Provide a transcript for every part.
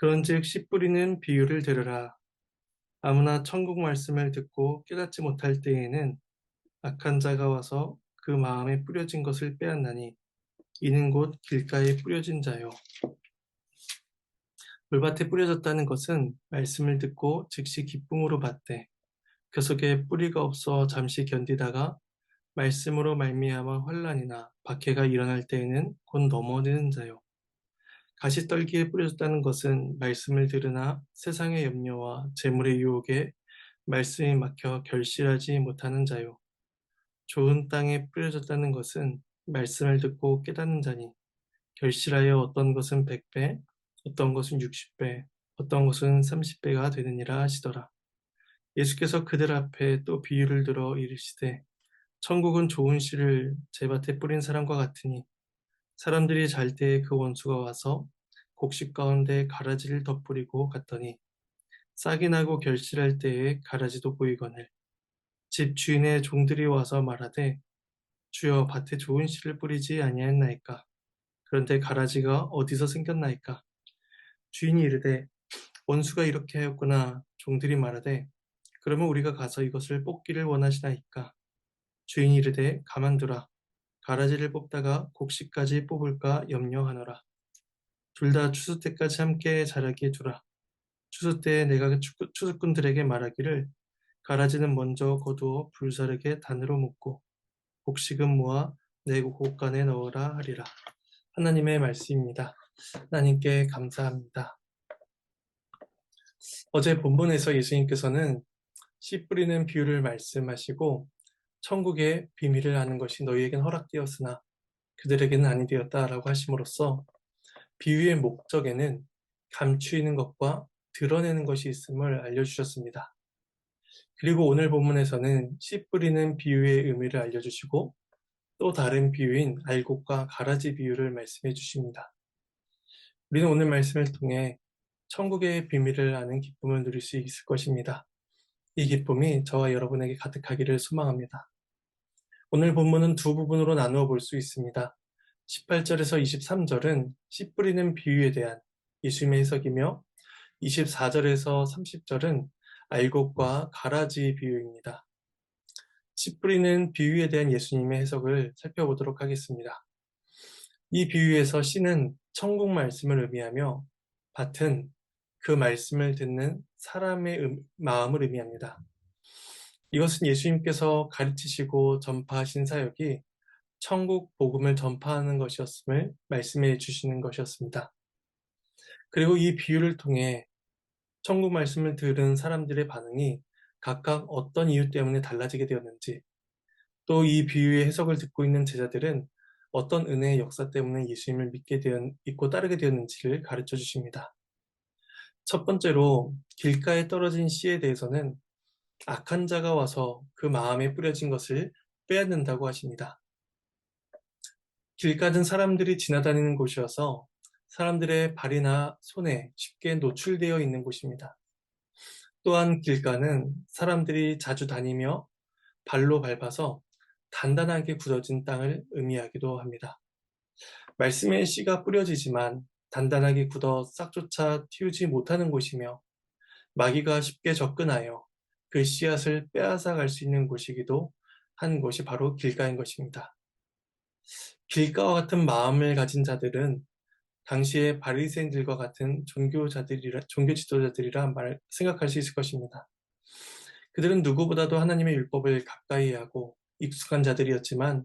그런즉 씨 뿌리는 비유를 들으라. 아무나 천국 말씀을 듣고 깨닫지 못할 때에는 악한 자가 와서 그 마음에 뿌려진 것을 빼앗나니 이는 곧 길가에 뿌려진 자요. 물밭에 뿌려졌다는 것은 말씀을 듣고 즉시 기쁨으로 받되 그 속에 뿌리가 없어 잠시 견디다가 말씀으로 말미암아 환난이나 박해가 일어날 때에는 곧 넘어지는 자요. 가시떨기에 뿌려졌다는 것은 말씀을 들으나 세상의 염려와 재물의 유혹에 말씀이 막혀 결실하지 못하는 자요. 좋은 땅에 뿌려졌다는 것은 말씀을 듣고 깨닫는 자니 결실하여 어떤 것은 100배, 어떤 것은 60배, 어떤 것은 30배가 되느니라 하시더라. 예수께서 그들 앞에 또 비유를 들어 이르시되 천국은 좋은 씨를 제밭에 뿌린 사람과 같으니 사람들이 잘 때에 그 원수가 와서 곡식 가운데 가라지를 덧뿌리고 갔더니 싹이 나고 결실할 때에 가라지도 보이거늘 집 주인의 종들이 와서 말하되 주여 밭에 좋은 씨를 뿌리지 아니하였나이까 그런데 가라지가 어디서 생겼나이까 주인이 이르되 원수가 이렇게 하였구나 종들이 말하되 그러면 우리가 가서 이것을 뽑기를 원하시나이까 주인이 이르되 가만두라 가라지를 뽑다가 곡식까지 뽑을까 염려하노라 둘 다 추수 때까지 함께 자라게 두라 추수 때에 내가 추수꾼들에게 말하기를 가라지는 먼저 거두어 불사르게 단으로 묶고 곡식은 모아 내 곳간에 넣으라 하리라. 하나님의 말씀입니다. 하나님께 감사합니다. 어제 본문에서 예수님께서는 씨 뿌리는 비유를 말씀하시고 천국의 비밀을 아는 것이 너희에겐 허락되었으나 그들에게는 아니 되었다라고 하심으로써 비유의 목적에는 감추이는 것과 드러내는 것이 있음을 알려주셨습니다. 그리고 오늘 본문에서는 씨 뿌리는 비유의 의미를 알려주시고 또 다른 비유인 알곡과 가라지 비유를 말씀해 주십니다. 우리는 오늘 말씀을 통해 천국의 비밀을 아는 기쁨을 누릴 수 있을 것입니다. 이 기쁨이 저와 여러분에게 가득하기를 소망합니다. 오늘 본문은 두 부분으로 나누어 볼 수 있습니다. 18절에서 23절은 씨 뿌리는 비유에 대한 예수님의 해석이며 24절에서 30절은 알곡과 가라지 비유입니다. 씨 뿌리는 비유에 대한 예수님의 해석을 살펴보도록 하겠습니다. 이 비유에서 씨는 천국 말씀을 의미하며 밭은 그 말씀을 듣는 사람의 마음을 의미합니다. 이것은 예수님께서 가르치시고 전파하신 사역이 천국 복음을 전파하는 것이었음을 말씀해 주시는 것이었습니다. 그리고 이 비유를 통해 천국 말씀을 들은 사람들의 반응이 각각 어떤 이유 때문에 달라지게 되었는지, 또 이 비유의 해석을 듣고 있는 제자들은 어떤 은혜의 역사 때문에 예수님을 믿고 따르게 되었는지를 가르쳐 주십니다. 첫 번째로 길가에 떨어진 씨에 대해서는 악한 자가 와서 그 마음에 뿌려진 것을 빼앗는다고 하십니다. 길가는 사람들이 지나다니는 곳이어서 사람들의 발이나 손에 쉽게 노출되어 있는 곳입니다. 또한 길가는 사람들이 자주 다니며 발로 밟아서 단단하게 굳어진 땅을 의미하기도 합니다. 말씀의 씨가 뿌려지지만 단단하게 굳어 싹조차 틔우지 못하는 곳이며 마귀가 쉽게 접근하여 그 씨앗을 빼앗아 갈 수 있는 곳이기도 한 곳이 바로 길가인 것입니다. 길가와 같은 마음을 가진 자들은 당시의 바리새인들과 같은 종교 지도자들이라 생각할 수 있을 것입니다. 그들은 누구보다도 하나님의 율법을 가까이 하고 익숙한 자들이었지만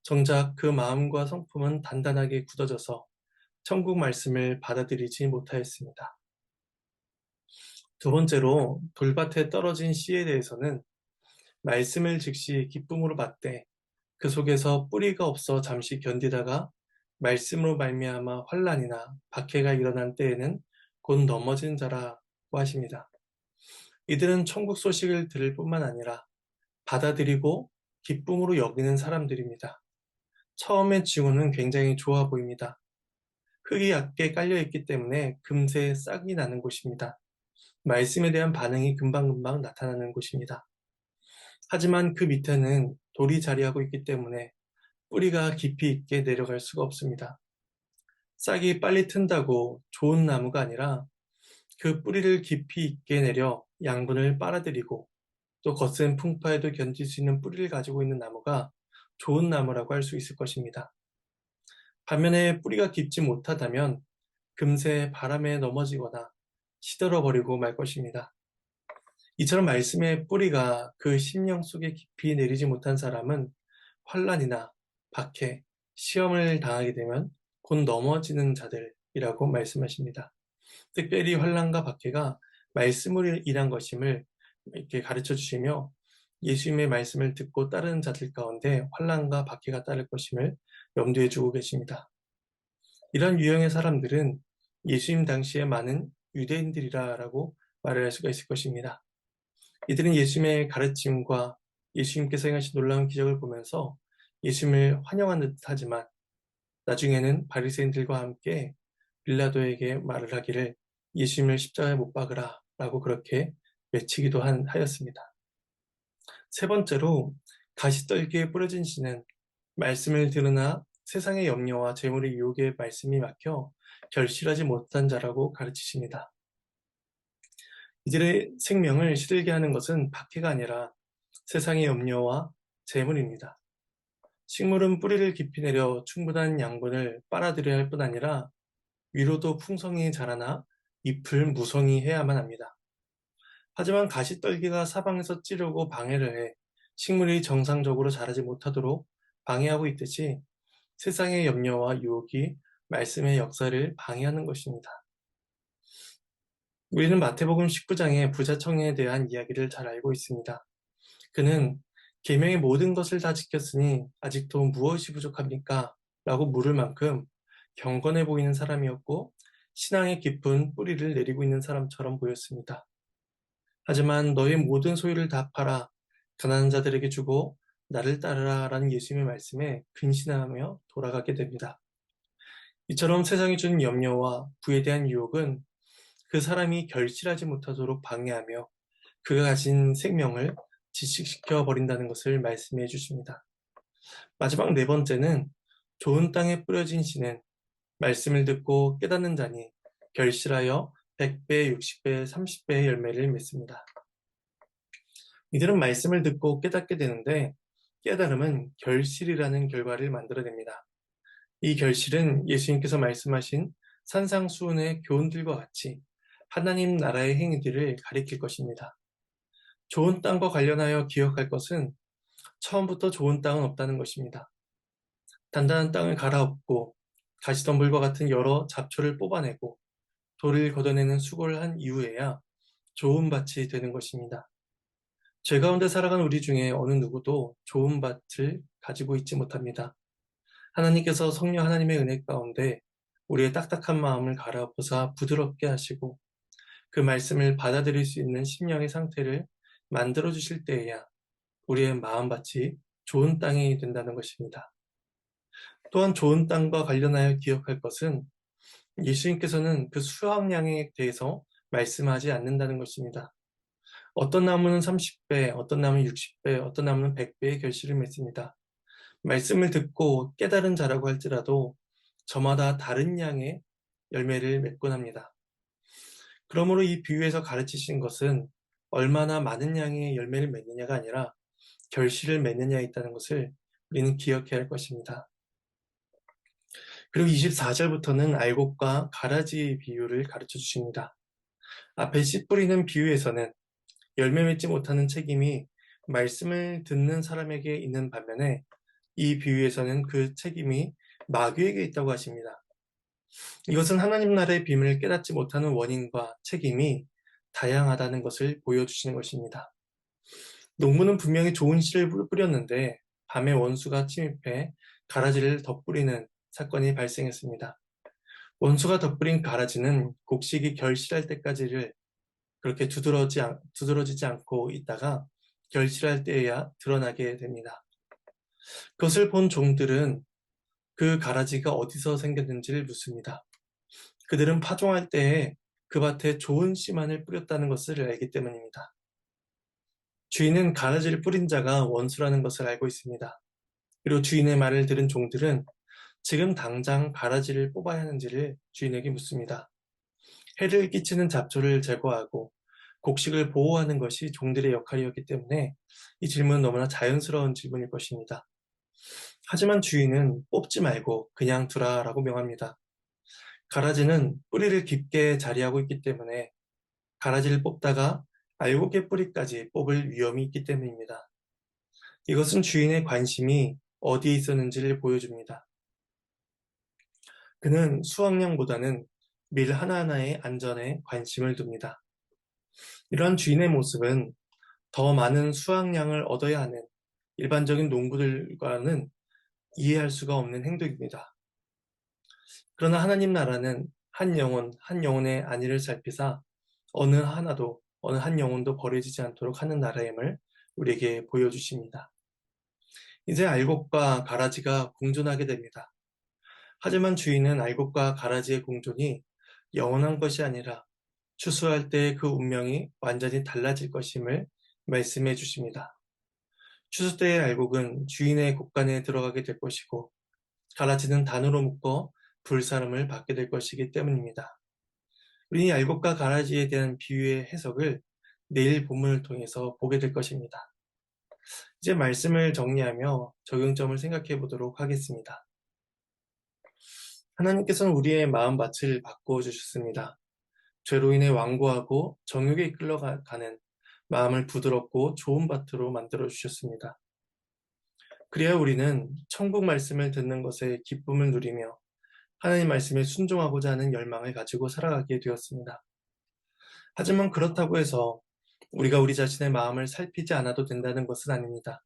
정작 그 마음과 성품은 단단하게 굳어져서 천국 말씀을 받아들이지 못하였습니다. 두 번째로 돌밭에 떨어진 씨에 대해서는 말씀을 즉시 기쁨으로 받되 그 속에서 뿌리가 없어 잠시 견디다가 말씀으로 말미암아 환난이나 박해가 일어난 때에는 곧 넘어진 자라고 하십니다. 이들은 천국 소식을 들을 뿐만 아니라 받아들이고 기쁨으로 여기는 사람들입니다. 처음의 징후는 굉장히 좋아 보입니다. 흙이 얕게 깔려있기 때문에 금세 싹이 나는 곳입니다. 말씀에 대한 반응이 금방금방 나타나는 곳입니다. 하지만 그 밑에는 돌이 자리하고 있기 때문에 뿌리가 깊이 있게 내려갈 수가 없습니다. 싹이 빨리 튼다고 좋은 나무가 아니라 그 뿌리를 깊이 있게 내려 양분을 빨아들이고 또 거센 풍파에도 견딜 수 있는 뿌리를 가지고 있는 나무가 좋은 나무라고 할 수 있을 것입니다. 반면에 뿌리가 깊지 못하다면 금세 바람에 넘어지거나 시들어버리고 말 것입니다. 이처럼 말씀의 뿌리가 그 심령 속에 깊이 내리지 못한 사람은 환난이나 박해, 시험을 당하게 되면 곧 넘어지는 자들이라고 말씀하십니다. 특별히 환난과 박해가 말씀을 일한 것임을 이렇게 가르쳐 주시며 예수님의 말씀을 듣고 따르는 자들 가운데 환난과 박해가 따를 것임을 염두에 두고 계십니다. 이런 유형의 사람들은 예수님 당시에 많은 유대인들이라고 말을 할 수가 있을 것입니다. 이들은 예수님의 가르침과 예수님께서 행하신 놀라운 기적을 보면서 예수님을 환영하는 듯 하지만 나중에는 바리새인들과 함께 빌라도에게 말을 하기를 예수님을 십자가에 못 박으라 라고 그렇게 외치기도 하였습니다. 세 번째로 가시떨기에 뿌려진 씨는 말씀을 들으나 세상의 염려와 재물의 유혹에 말씀이 막혀 결실하지 못한 자라고 가르치십니다. 이들의 생명을 시들게 하는 것은 박해가 아니라 세상의 염려와 재물입니다. 식물은 뿌리를 깊이 내려 충분한 양분을 빨아들여야 할 뿐 아니라 위로도 풍성히 자라나 잎을 무성히 해야만 합니다. 하지만 가시떨기가 사방에서 찌르고 방해를 해 식물이 정상적으로 자라지 못하도록 방해하고 있듯이 세상의 염려와 유혹이 말씀의 역사를 방해하는 것입니다. 우리는 마태복음 19장의 부자청에 대한 이야기를 잘 알고 있습니다. 그는 계명의 모든 것을 다 지켰으니 아직도 무엇이 부족합니까? 라고 물을 만큼 경건해 보이는 사람이었고 신앙의 깊은 뿌리를 내리고 있는 사람처럼 보였습니다. 하지만 너의 모든 소유를 다 팔아 가난한 자들에게 주고 나를 따르라 라는 예수님의 말씀에 근신하며 돌아가게 됩니다. 이처럼 세상이 주는 염려와 부에 대한 유혹은 그 사람이 결실하지 못하도록 방해하며 그가 가진 생명을 지식시켜 버린다는 것을 말씀해 주십니다. 마지막 네 번째는 좋은 땅에 뿌려진 씨는 말씀을 듣고 깨닫는 자니 결실하여 100배, 60배, 30배의 열매를 맺습니다. 이들은 말씀을 듣고 깨닫게 되는데 깨달음은 결실이라는 결과를 만들어냅니다. 이 결실은 예수님께서 말씀하신 산상수훈의 교훈들과 같이 하나님 나라의 행위들을 가리킬 것입니다. 좋은 땅과 관련하여 기억할 것은 처음부터 좋은 땅은 없다는 것입니다. 단단한 땅을 갈아엎고 가시덤불과 같은 여러 잡초를 뽑아내고 돌을 걷어내는 수고를 한 이후에야 좋은 밭이 되는 것입니다. 죄 가운데 살아간 우리 중에 어느 누구도 좋은 밭을 가지고 있지 못합니다. 하나님께서 성령 하나님의 은혜 가운데 우리의 딱딱한 마음을 갈아엎어서 부드럽게 하시고 그 말씀을 받아들일 수 있는 심령의 상태를 만들어 주실 때에야 우리의 마음밭이 좋은 땅이 된다는 것입니다. 또한 좋은 땅과 관련하여 기억할 것은 예수님께서는 그 수확량에 대해서 말씀하지 않는다는 것입니다. 어떤 나무는 30배, 어떤 나무는 60배, 어떤 나무는 100배의 결실을 맺습니다. 말씀을 듣고 깨달은 자라고 할지라도 저마다 다른 양의 열매를 맺곤 합니다. 그러므로 이 비유에서 가르치신 것은 얼마나 많은 양의 열매를 맺느냐가 아니라 결실을 맺느냐에 있다는 것을 우리는 기억해야 할 것입니다. 그리고 24절부터는 알곡과 가라지의 비유를 가르쳐 주십니다. 앞에 씨 뿌리는 비유에서는 열매 맺지 못하는 책임이 말씀을 듣는 사람에게 있는 반면에 이 비유에서는 그 책임이 마귀에게 있다고 하십니다. 이것은 하나님 나라의 비밀을 깨닫지 못하는 원인과 책임이 다양하다는 것을 보여주시는 것입니다. 농부는 분명히 좋은 씨를 뿌렸는데 밤에 원수가 침입해 가라지를 덧뿌리는 사건이 발생했습니다. 원수가 덧뿌린 가라지는 곡식이 결실할 때까지를 그렇게 두드러지지 않고 있다가 결실할 때에야 드러나게 됩니다. 그것을 본 종들은 그 가라지가 어디서 생겼는지를 묻습니다. 그들은 파종할 때에 그 밭에 좋은 씨만을 뿌렸다는 것을 알기 때문입니다. 주인은 가라지를 뿌린 자가 원수라는 것을 알고 있습니다. 그리고 주인의 말을 들은 종들은 지금 당장 가라지를 뽑아야 하는지를 주인에게 묻습니다. 해를 끼치는 잡초를 제거하고 곡식을 보호하는 것이 종들의 역할이었기 때문에 이 질문은 너무나 자연스러운 질문일 것입니다. 하지만 주인은 뽑지 말고 그냥 두라라고 명합니다. 가라지는 뿌리를 깊게 자리하고 있기 때문에 가라지를 뽑다가 알곡의 뿌리까지 뽑을 위험이 있기 때문입니다. 이것은 주인의 관심이 어디에 있었는지를 보여줍니다. 그는 수확량보다는 밀 하나하나의 안전에 관심을 둡니다. 이런 주인의 모습은 더 많은 수확량을 얻어야 하는 일반적인 농부들과는 이해할 수가 없는 행동입니다. 그러나 하나님 나라는 한 영혼, 한 영혼의 안위를 살피사 어느 한 영혼도 버려지지 않도록 하는 나라임을 우리에게 보여주십니다. 이제 알곡과 가라지가 공존하게 됩니다. 하지만 주인은 알곡과 가라지의 공존이 영원한 것이 아니라 추수할 때 그 운명이 완전히 달라질 것임을 말씀해 주십니다. 추수 때의 알곡은 주인의 곳간에 들어가게 될 것이고 가라지는 단으로 묶어 불사름을 받게 될 것이기 때문입니다. 우리는 이 알곡과 가라지에 대한 비유의 해석을 내일 본문을 통해서 보게 될 것입니다. 이제 말씀을 정리하며 적용점을 생각해 보도록 하겠습니다. 하나님께서는 우리의 마음밭을 바꾸어 주셨습니다. 죄로 인해 완고하고 정욕에 이끌려가는 마음을 부드럽고 좋은 밭으로 만들어 주셨습니다. 그래야 우리는 천국 말씀을 듣는 것에 기쁨을 누리며 하나님 말씀에 순종하고자 하는 열망을 가지고 살아가게 되었습니다. 하지만 그렇다고 해서 우리가 우리 자신의 마음을 살피지 않아도 된다는 것은 아닙니다.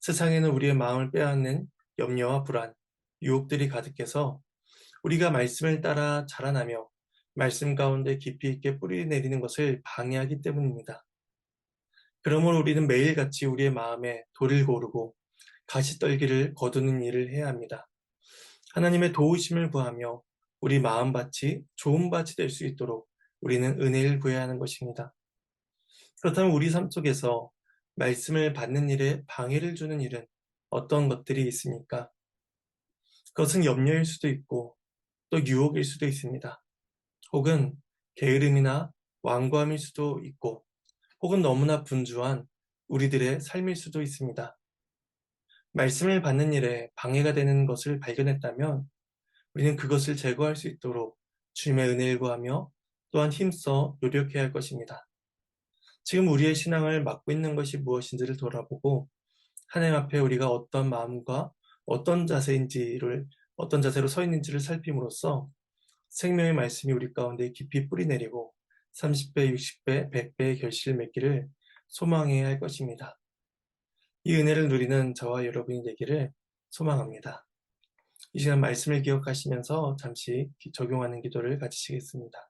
세상에는 우리의 마음을 빼앗는 염려와 불안, 유혹들이 가득해서 우리가 말씀을 따라 자라나며 말씀 가운데 깊이 있게 뿌리 내리는 것을 방해하기 때문입니다. 그러므로 우리는 매일같이 우리의 마음에 돌을 고르고 가시떨기를 거두는 일을 해야 합니다. 하나님의 도우심을 구하며 우리 마음밭이 좋은 밭이 될 수 있도록 우리는 은혜를 구해야 하는 것입니다. 그렇다면 우리 삶 속에서 말씀을 받는 일에 방해를 주는 일은 어떤 것들이 있습니까? 그것은 염려일 수도 있고 또 유혹일 수도 있습니다. 혹은 게으름이나 완고함일 수도 있고 혹은 너무나 분주한 우리들의 삶일 수도 있습니다. 말씀을 받는 일에 방해가 되는 것을 발견했다면 우리는 그것을 제거할 수 있도록 주님의 은혜를 구하며 또한 힘써 노력해야 할 것입니다. 지금 우리의 신앙을 막고 있는 것이 무엇인지를 돌아보고 하나님 앞에 우리가 어떤 마음과 어떤 자세로 서 있는지를 살핌으로써 생명의 말씀이 우리 가운데 깊이 뿌리내리고 30배, 60배, 100배의 결실을 맺기를 소망해야 할 것입니다. 이 은혜를 누리는 저와 여러분이 되기를 소망합니다. 이 시간 말씀을 기억하시면서 잠시 적용하는 기도를 가지시겠습니다.